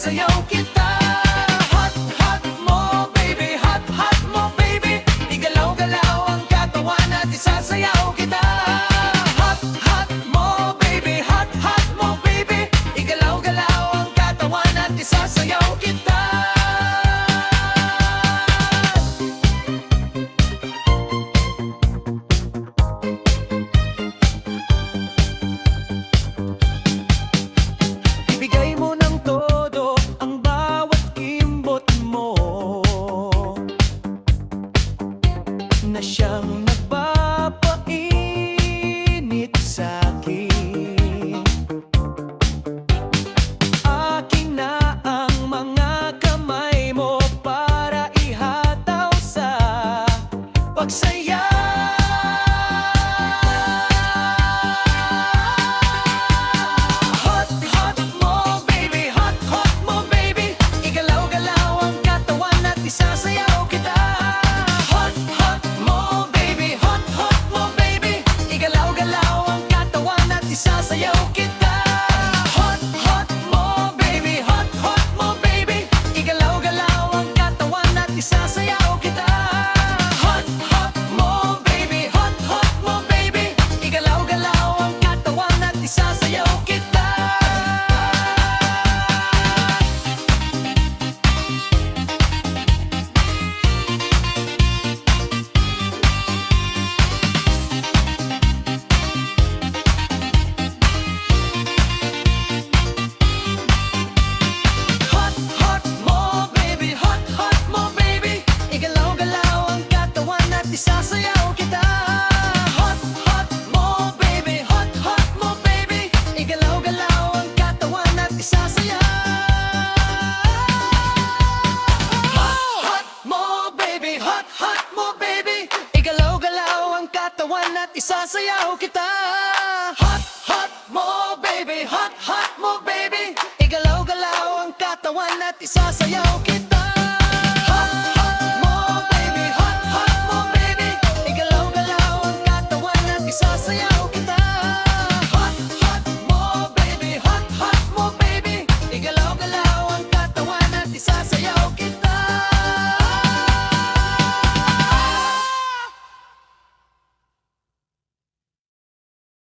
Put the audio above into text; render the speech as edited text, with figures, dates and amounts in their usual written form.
isasayaw kita. Hot, hot mo baby, hot, hot mo baby. Igalaw-galaw ang katawan at isasayaw kita. Hot, hot mo baby, hot, hot mo baby. Igalaw-galaw ang katawan at isasayaw kita. Ibigay mo ng todo ang bawat kimbot mo na siyang nagpapainit sa'kin. Akin na ang mga kamay mo para ihataw sa pagsaya. Isasayaw kita. Hot, hot mo baby, hot, hot mo baby. Igalaw-galaw ang katawan at isasayaw kita. Hot, hot mo baby, hot, hot mo baby. Igalaw-galaw ang katawan at isasayaw kita. Hot, hot mo baby, hot, hot mo baby. Igalaw-galaw ang katawan at isasayaw kita. Isasayaw kita. Hot, hot mo baby, hot, hot mo baby. Igalaw-galaw ang katawan at isasayaw. Hot, hot mo baby, hot, hot mo baby. Igalaw-galaw ang katawan at isasayaw kita. Hot, hot mo baby, hot, hot mo baby. Igalaw-galaw ang katawan at isasayaw kita.